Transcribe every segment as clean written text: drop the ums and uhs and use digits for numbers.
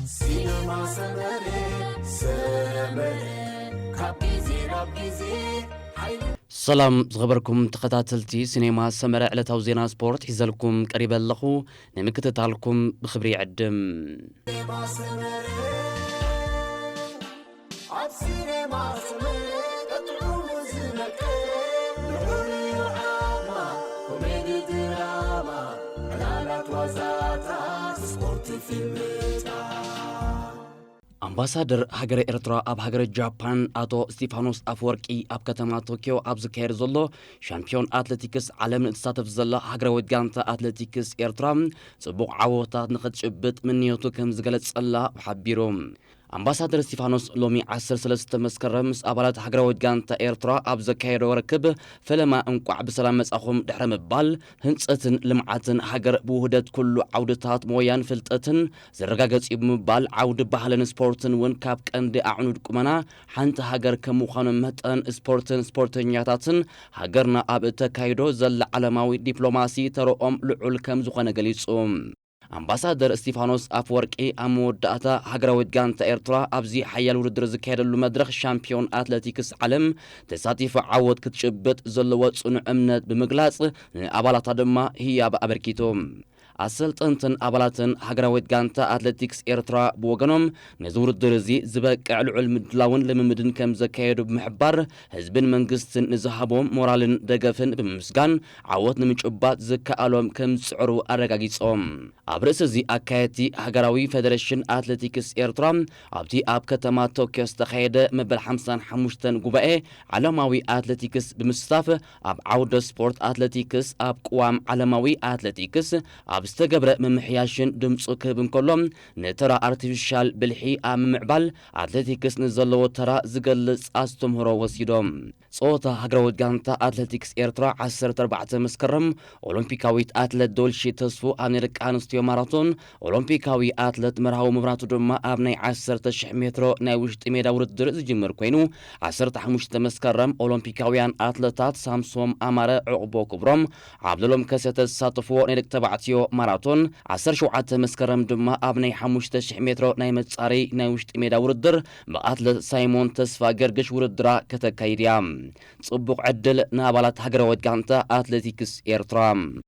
سينما سمرة كابيزي رابيزي سلام زغبركم تقاتلتي سينما سمرة على توزينا سبورت حزلكم قريبا لخو نمكتتالكم بخبري عدم سينما سمرة عب سينما سمرة تطعم زنك نحوري وعاما كوميدي دراما حلالات وزاتا سبورت فيلم أمباسادر هاجر إرترا أب هاجر جابان أتو ستيفانوس أفوركي أب كتما طوكيو أب زكير زلو شامبيون أتلتيكس عالم نتصاتف زلا هاجر ودجانتا أتلتيكس إرترا صبوق عوضات نخد شبت من نيوتو كم زغلت صلا وحبيروم أمباسادر ستيفانوس لومي 13 مسكرم مس أبالات هاجر ودجانتا إرترا أب زكير وركب فلما انقع بسلام مسأخم دحر مبال هنصتن لمعتن هاجر بوهدت كل عودتات مويان فلتتن زرغاغص يبمبال عود ባህልን ስፖርትን ውን ካብ ቀንዲ ኣዕኑድ ቁመና ሓንቲ ሃገር ከም ምዃኑ መጠን ስፖርተኛታትን ሃገርና ኣብ ተካይዶ ዘላ ዓለማዊ ዲፕሎማሲ ተረኦም ልዑል ከም ዝኾነ ገሊጹ أمباسادر ستيفانوس أفوركي أموداتا هاجراويد جانتا إرترا أبزي حيال ودر زكايد مدرخ شامبيون أتلتيكس عالم تساتيف عود كتشبت زلوات صنع أمنت بمجلاس أبالات دما هي بأبركيتوم أسلطنتن أبالاتن هاجراويد جانتا أتلتيكس إرترا بوغنوم نزور الدرزي زبك على علم دلاون لممدن كم زكايد بمحبر حزبن منقستن نزهبهم مورالن دقفن بمسجان عوضن مجبات زكا ألوم كم سعرو أرقاقيصهم أبرز زي أكايتي هاجراوي فيدريشن أتلتيكس إرترا أبتي أب كتما طوكيو استخيد مبل 55 قبائي علماوي أتلتيكس بمستاف أب عود سبورت أتلتيكس أب قوام علماوي أتلتيكس أب استقبر ممحياشن دمصو كبن كلهم نترى ارتفيشال بالحي أم معبال أتلتيكس نزلو ترى زقلص أستمهرو وسيدوم صوتا هاجراويد جانتا أتلتيكس إرترا 14 مسكرم أولمبيكاويت أتلت دولشي تصفو أنيرك أنستيو ماراثون أولمبيكاوي أتلت مرهو مبراتو دما أبني 10,000 مترو ناوشت ميدا وردر زجمر كوينو 15 مسكرم أولمبيكاويان أتلتات سامسوم أمارة عقبو كبرم عبدالهم كسيت الساطفو نيرك تبعتيو ماراثون 17 مسكرم دما أبني 5,000 مترو نايمت صاري ناوشت ميدا وردر بأتلت سايمون تسفا قرقش وردرا كتكايريام صبوق عدل نابالات هاجراويد جانتا أتلتيكس إرترا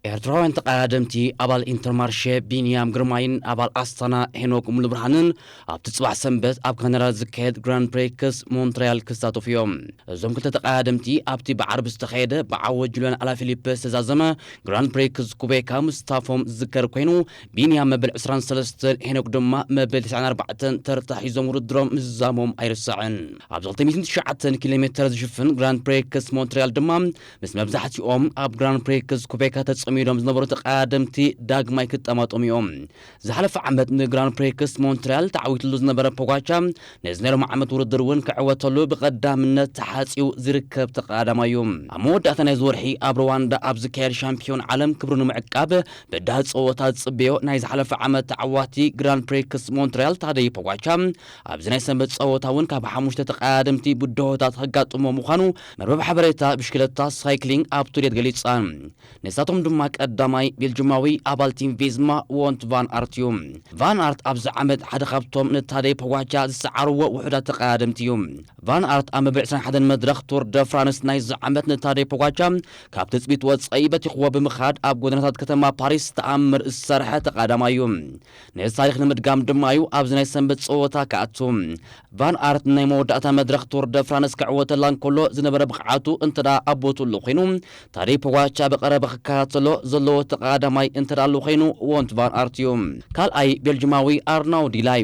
إرتراوين تقادمتي أبال إنترمارشي بينيام جرماين أبال أستانا هنوك ملبرهانن أب تصبح سنبت أب كنرا زكيد جراند بريكس مونتريال كستاتو فيوم زوم كنت تقادمتي أبتي بعرب استخيدة بعوج جلوان على فيليبس تزازمة جراند بريكس كوبيكا مستافهم ذكر كوينو بينيام مبل 23 هنوك دما مبل 94 ترتاح يزوم ردرم مزامهم أيرساعن أب زلطي 109 كيلومتر زشفن جراند بريكس مونتريال دما بس مبزحتي أب جراند بريكس كوبيكا ميدوم زنبرو تقادمتي داغ مايك تاماطوم يوم زحلف عمد نجران بريكس مونتريال تعويت لوز نبره بوغاچا نزنيرو معمد وردر ون كعوتلو بقدامنت تحاصيو زركب تقادما يوم امود اتنا زورحي ابرواندا ابزكير شامبيون عالم كبرنو معقاب بدات صوتات صبيو ناي زحلف عمد تعواتي جران بريكس مونتريال تادي بوغاچا ابزناي سنبت صوتاون كاب حموشته تقادمتي بدوهات هغاطمو مخانو مربب حبريتا بشكلتا سايكلينج ابتوريت غليصان نساتهم دما قداماي بيلجماوي ابال تيم فيزما وونت فان ارتيوم فان ارت ابز عمد حدا خبطهم نتادي بواجا زسعرو وحدات تقادمتيوم فان ارت ام بعسن حدا مدرخ تور د فرانس ناي زعمت نتادي بواجا كاب تثبيت وصيبت خو بمخاد اب غدنات كتما باريس تامر السرحه تقادمايوم نيس تاريخ نمدغام دمايو ابز ناي سنبت صوتا كاتوم فان ارت ناي موداتا مدرخ تور د فرانس كعوت لان كله زنبره بخعاتو انتدا ابوتو لخينو تاري بواجا بقرب كاتلو زلو تقادماي انترالو خينو وونت فان ارتيوم كال اي بلجماوي ارناو ديلاي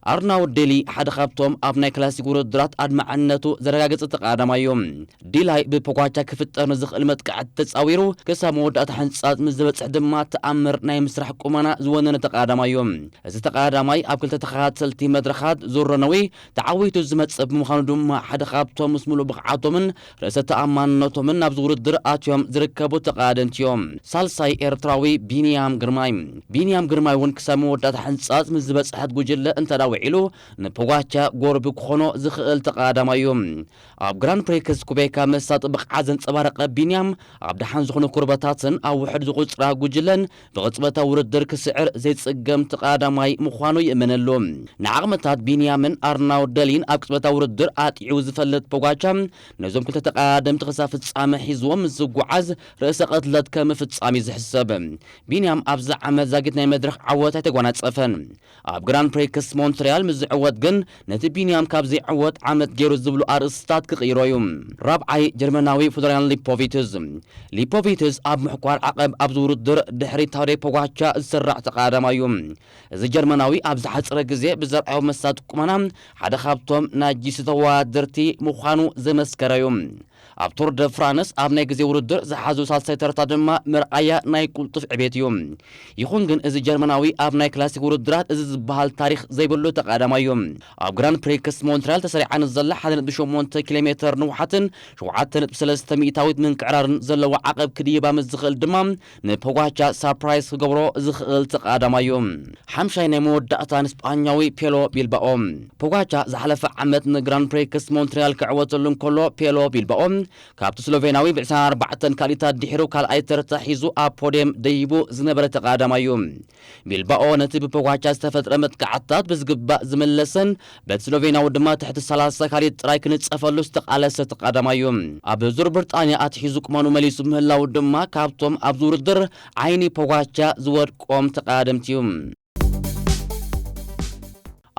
أرناو ديلي حد خابتهم أبناء كلاسيك وردرات أدمعنتو زرقاقص تقادمايوم ديلاي ببقواتا كفت أرنزخ المتك عدتساويرو كسامود أتحنسات مزبت عدما تأمر ناي مسرح قمانا زواننا تقادمايوم إذا تقادماي أبكل تتخات سلتي مدرخات زورنوي تعويتو الزمت سب مخاندو ما حد خابتهم اسمولو بقعاتو من رأسة تأمانتو من نبز وردر آتيوم زركبو تقادنتيوم ሳልሳይ ኤርትራዊ ቢንያም ግርማይ ውን ክሳብ መወዳእታ ሕንጻት ምስ ዝበጽሐት ጉጅለ እንተዳውዒሉ ንፖጋቻ ጎርቢ ክኾኖ ዝኽእል ተቐዳማይ እዩ ኣብ ግራንድ ፕሪክስ ኩቤካ መሳጢ ብቕዓት ዘንጸባረቐ ቢንያም ኣብ ደሓን ዝኾኑ ኩርበታትን ኣብ ውሕድ ዝቝፅራ ጉጅለን ብቕጽበታዊ ውድድር ክስዕር ዘይጽገም ተቐዳማይ ምዃኑ ይእመነሉ ንዓቕምታት ቢንያምን ኣርናው ደሊን ኣብ ቅጽበታዊ ውድድር ኣጥዒው ዝፈልጥ ፖጋቻ ነዞም ክልተ ተቐዳደምቲ ክሳብ ፍጻመ ሒዝዎም ዝጓዓዝ ርእሰ ቅትለት ከም ፍጻሜ ዝሕሰብ ቢንያም ኣብዚ ዓመት ዛጊት ናይ መድረኽ ዓወት ኣይተጓናጸፈን ኣብ ግራንድ ፕሪክስ ሞንትሪያል ምስ ዝዕወት ግን ነቲ ቢንያም ካብ ዘይዕወት ዓመት ገይሩ ዝብሉ ኣርእስታት ክቕይሮ እዩ ራብዓይ ጀርመናዊ ፍሎሪያን ሊፖቪትስ ኣብ ምሕኳር ዓቐብ ኣብ ዝውድድር ድሕሪ ታውዴ ፖጋቻ ዝስራዕ ተቐዳማይ እዩ እዚ ጀርመናዊ ኣብ ዝሓፅረ ግዜ ብዘርኣዮ መሳጢ ቁመና ሓደ ካብቶም ናጂስ ተወዳደርቲ ምዃኑ ዘመስከረ እዩ ኣብ ቱር ደ ፍራንስ ኣብ ናይ ግዜ ውድድር ዝሓዙ ሳልሳይ ተርታ ድማ ምርኣያ ናይ ቁልጡፍ ዕቤት እዩ ይኹን ግን እዚ ጀርመናዊ ኣብ ናይ ክላሲክ ውድድራት እዚ ዝበሃል ታሪክ ዘይብሉ ተቐዳማይ እዩ ኣብ ግራንድ ፕሪክስ ሞንትሪያል ተሰሪዓን ዘላ 1.8 ኪሎ ሜትር ንውሓትን 7.3 ሚእታዊት ምንቅዕራርን ዘለዎ ዓቐብ ክድይባ ምስ ዝኽእል ድማ ንፖጋቻ ሳርፕራይዝ ክገብሮ ዝኽእል ተቐዳማይ እዩ ሓምሻይ ናይ መወዳእታ ንስጳኛዊ ፔሎ ቢልባኦ ፖጋቻ ዝሓለፈ ዓመት ንግራንድ ፕሪክስ ሞንትሪያል ክዕወተሉ እንከሎ ፔሎ ቢልባኦ ካብቲ ስሎቬናዊ ብ24 ካሊታት ድሕሩ ካልኣይ ተርታ ሒዙ ኣብ ፖድየም ደይቡ ዝነበረ ተቐዳማይ እዩ ቢልባኦ ነቲ ብፖጋቻ ዝተፈጥረ መጥቃዕትታት ብዝግባእ ዝመለሰን በቲ ስሎቬናዊ ድማ ትሕቲ 30 ካሊት ጥራይ ክንጸፈሉ ዝተቓለሰ ተቐዳማይ እዩ ኣብ ዙር ብሪጣንያ ኣትሒዙ ቁመኑ መሊሱ ምህላው ድማ ካብቶም ኣብ ዝውድድር ዓይኒ ፖጋቻ ዝወድቆም ተቐዳደምቲ እዩ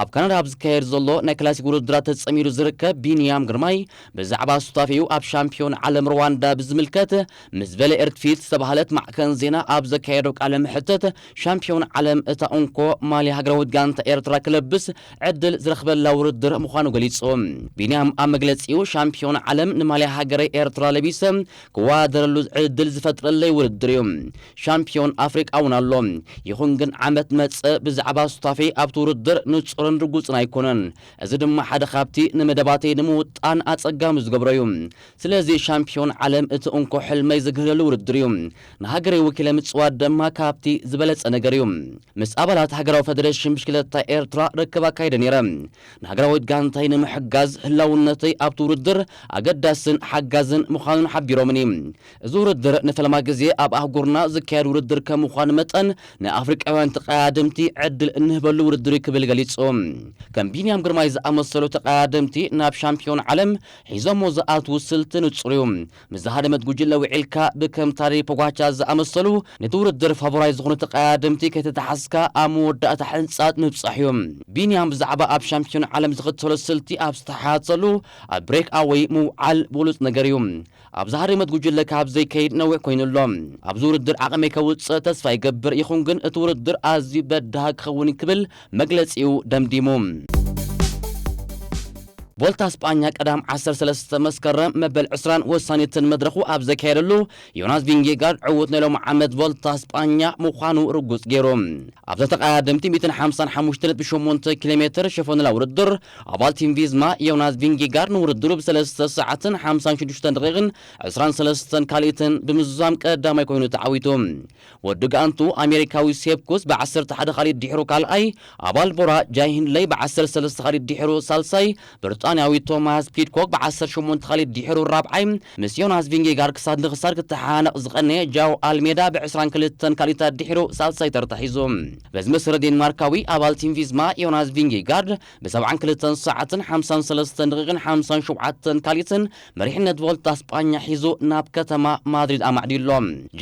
ኣብ ካናዳ ኣብ ዝካየድ ዘሎ ናይ ክላሲክ ውድድራት ተጸሚሩ ዝርከብ ቢንያም ግርማይ ብዛዕባ ስታፊኡ ኣብ ሻምፒዮን ዓለም ሩዋንዳ ብዝምልከት ምስ በለ ኤርትፊት ዝተባህለት ማዕከን ዜና ኣብ ዘካየዶ ቃለ ምሕተት ሻምፒዮን ዓለም እታ እንኮ ማልያ ሃገራዊት ጋንታ ኤርትራ ክለብስ ዕድል ዝረኽበላ ውድድር ምዃኑ ገሊጹ ቢንያም ኣብ መግለጺኡ ሻምፒዮን ዓለም ንማልያ ሃገረ ኤርትራ ለቢሰ ክወዳደረሉ ዕድል ዝፈጥረለይ ውድድር እዩ ሻምፒዮን ኣፍሪቃ እውን ኣሎ ይኹን ግን ዓመት መጽእ ብዛዕባ ስታፊ ኣብቲ ውድድር ንጹርን ርጉጽን ኣይኮነን እዚ ድማ ሓደ ካብቲ ንመደባተይ ንምውጣን ኣጸጋሚ ዝገብሮ እዩ ስለዚ ሻምፒዮን ዓለም እቲ እንኮ ሕልመይ ዝግህለሉ ውድድር እዩ ንሃገረይ ወኪለ ምጽዋት ድማ ካብቲ ዝበለጸ ነገር እዩ ምስ ኣባላት ሃገራዊ ፌደሬሽን ብሽክሌታ ኤርትራ ርክብ ኣካይደ ነይረ ንሃገራዊት ጋንታይ ንምሕጋዝ ህላውነተይ ኣብቲ ውድድር ኣገዳስን ሓጋዝን ምዃኑን ሓቢሮምኒ እዚ ውድድር ንፈለማ ግዜ ኣብ ኣህጉርና ዝካየድ ውድድር ከም ምዃኑ መጠን ንኣፍሪቃውያን ተቐዳደምቲ ዕድል እንህበሉ ውድድር ክብል ገሊጹ ከም ቢንያም ግርማይ ዝኣመሰሉ ተቐዳደምቲ ናብ ሻምፒዮን ዓለም ሒዞሞ ዝኣትዉ ስልቲ ንጹር እዩ ምስ ዝሃደመት ጉጅለ ውዒልካ ብከም ታሪ ፖጋቻ ዝኣመሰሉ ነቲ ውድድር ፋቮራይት ዝኾኑ ተቐዳደምቲ ከይተተሓስካ ኣብ መወዳእታ ሕንጻት ምብጻሕ እዩ ቢንያም ብዛዕባ ኣብ ሻምፒዮን ዓለም ዝኽተሎ ስልቲ ኣብ ዝተሓያጸሉ ኣብ ብሬክ ኣወይ ምውዓል ብሉጽ ነገር እዩ ኣብ ዝሃደመት ጉጅለ ካብ ዘይከይድ ነዊሕ ኮይኑሎ ኣብዚ ውድድር ዓቕመይ ከውፅእ ተስፋ ይገብር ይኹን ግን እቲ ውድድር ኣዝዩ በዳህ ክኸውን ክብል መግለጺኡ ደምዲሙ ቮልታ ስጳኛ ቀዳም 13 መስከረም መበል 20 ወሳኒትን መድረኹ ኣብ ዘካየደሉ ዮናስ ቪንጌጋርድ ዕውት ነሎም ዓመት ቮልታ ስጳኛ ምዃኑ ርጉጽ ገይሩ ኣብ ተቐዳደምቲ 155.8 ኪሎ ሜትር ሸፈኑላ ውድድር ኣባል ቲም ቪዝማ ዮናስ ቪንጌጋርድ ንውድድሩ ብ3 ሰዓትን 56 ደቂቕን 23 ካልኢትን ብምዝዛም ቀዳማይ ኮይኑ ተዓዊቱ ወዲ ጋንቱ ኣሜሪካዊ ሴፕኩስ ብ11 ካሊት ድሕሩ ካልኣይ ኣባል ቦራ ጃይሂንለይ ብ13 ካሊት ድሕሩ ሳልሳይ ብሪጣንያዊ ቶማስ ፒድኮክ ብ18 ካሊት ድሕሩ ራብዓይ ምስ ዮናስ ቪንጌጋርድ ክሳድ ንኽሳድ ክተሓነቕ ዝቐነየ ጃው ኣልሜዳ ብ22 ካሊታት ድሕሩ ሳልሳይ ተርታ ሒዙ በዚ መሰረት ዴንማርካዊ ኣባል ቲም ቪዝማ ዮናስ ቪንጌጋርድ ብ72 ሰዓትን 53 ደቂቕን 57 ካልኢትን መሪሕነት ቮልታ ስጳኛ ሒዙ ናብ ከተማ ማድሪድ ኣማዕዲሎ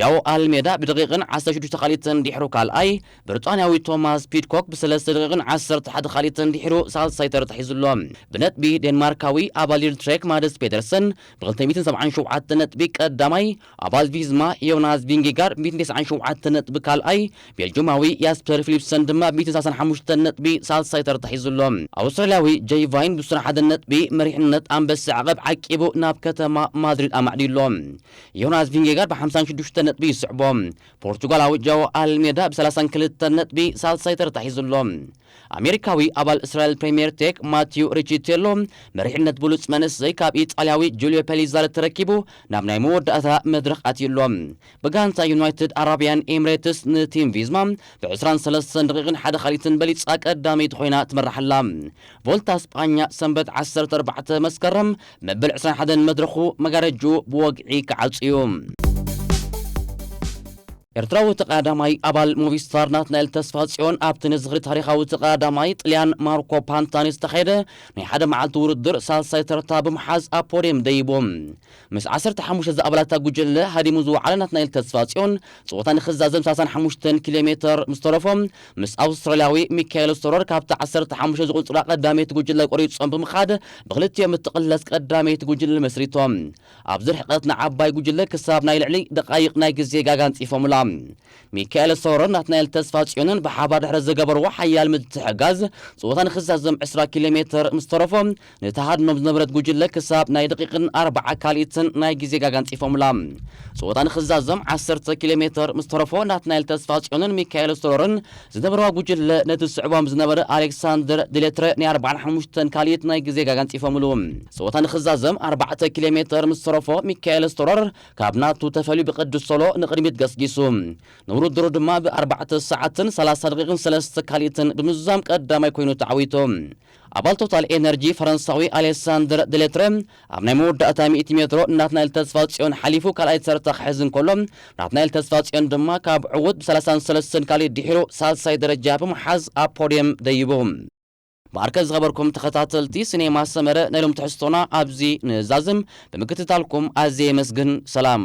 ጃው ኣልሜዳ ብደቂቕን 16 ካልኢትን ድሕሩ ካልኣይ ብሪጣንያዊ ቶማስ ፒድኮክ ብ3 ደቂቕን 11 ካልኢትን ድሕሩ ሳልሳይ ተርታ ሒዙሎ ብነጥቢ ዴንማርካዊ ኣባል ትሬክ ማደስ ፔተርሰን ብ277 ነጥቢ ቀዳማይ ኣባል ቪዝማ ዮናስ ቪንጌጋርድ ብ197 ነጥቢ ካልኣይ ቤልጅማዊ ያስፐር ፊሊፕሰን ድማ ብ135 ነጥቢ ሳልሳይ ተርታ ሒዙሎ ኣውስትራልያዊ ጄይ ቫይን ብ21 ነጥቢ መሪሕነት ኣንበሳ ዓቐብ ዓቂቡ ናብ ከተማ ማድሪድ ኣማዕዲሎ ዮናስ ቪንጌጋርድ ብ56 ነጥቢ ይስዕቦ ፖርቱጋላዊ ጃው ኣልሜዳ ብ32 ነጥቢ ሳልሳይ ተርታ ሒዙሎ ኣሜሪካዊ ኣባል እስራኤል ፕሪምየር ቴክ ማቲው ሪቺቴሎ مريحነት بلوص منسي كاب إيطالياوي جوليو بيليزار تركيبو ناب ناي مودأتا مدرخ أتيلوم بغانتا يونايتد عربيان إميريتس نتيم فيزما ب23 دقيقة حدا خليتن بليتس قدامي تخوينا تمرحلا فولتا اسبانيا سنبت 14 مسكرم مبل 21 مدرخو مغارجو بوقعي كعصيوم ኤርትራዊ ተቃዳማይ አባል ሞቪስታር ናትናኤል ተስፋጽዮን ኣብቲ ንዝኽሪ ታሪኻዊ ተቃዳማይ ጣልያን ማርኮ ፓንታኒ ዝተኻየደ ናይ ሓደ መዓልቲ ውድድር ሳልሳይ ተርታ ብምሓዝ ኣብ ፖድየም ደይቦም ምስ 15 ዝኣባላታ ጉጅለ ሃዲሙ ዝወዓለ ናትናኤል ተስፋጽዮን ፀወታ ንኽዛዘም 35 ኪሎ ሜትር ምስ ተረፎም ምስ ኣውስትራልያዊ ሚካኤል ስቶረር ካብቲ 15 ዝቁፅራ ቀዳመይቲ ጉጅለ ቆሪፆም ብምኻድ ብክልቲኦም እትቕለስ ቀዳመይቲ ጉጅለ መስሪቶም ኣብ ዝርሕቐት ንዓባይ ጉጅለ ክሳብ ናይ ልዕሊ ደቃይቕ ናይ ግዜ ጋጋን ፂፎሙላ ሚካኤል ስቶረር ናትናኤል ተስፋጽዮንን ብሓባር ድሕሪ ዝገበርዎ ሓያል ምትሕጋዝ ፀወታ ንኽዛዘም 20 ኪሎ ሜትር ምስ ተረፎም ንተሃድኖም ዝነበረት ጉጅለ ክሳብ ናይ ደቂቕን 40 ካልኢትን ናይ ግዜ ጋጋን ፂፎሙላ ፀወታ ንኽዛዘም 10 ኪሎ ሜትር ምስ ተረፎ ናትናኤል ተስፋጽዮንን ሚካኤል ስቶረርን ዝነበረዋ ጉጅለ ነቲ ዝስዕቦም ዝነበረ ኣሌክሳንደር ድሌትረ ናይ 45 ካልኢት ናይ ግዜ ጋጋን ፂፎሙሉ ፀወታ ንኽዛዘም 4 ኪሎ ሜትር ምስ ተረፎ ሚካኤል ስቶረር ካብ ናቱ ተፈልዩ ብቅዱስ ሶሎ ንቅድሚት ገስጊሱ ንውድድሩ ድማ ብ4 ሰዓትን 30 ደቂቕን 3 ካልኢትን ብምዛም ቀዳማይ ኮይኑ ተዓዊቶም ኣባል ቶታል ኤነርጂ ፈረንሳዊ ኣሌክሳንደር ድሌትረ ኣብ ናይ መወዳእታ 100 ሜትሮ ናትናኤል ተስፋጽዮን ሓሊፉ ካልኣይ ተርታ ክሕዝን ከሎ ናትናኤል ተስፋጽዮን ድማ ካብ ዕውት ብ33 ካልኢት ድሒሩ ሳልሳይ ደረጃ ብምሓዝ ኣብ ፖድየም ደይቡ ባርከ ዝኸበርኩም ተኸታተልቲ ሲኔማ ሰመረ ናይሎም ትሕዝቶና ኣብዚ ንዛዝም ብምክትታልኩም ኣዝየ መስግን ሰላም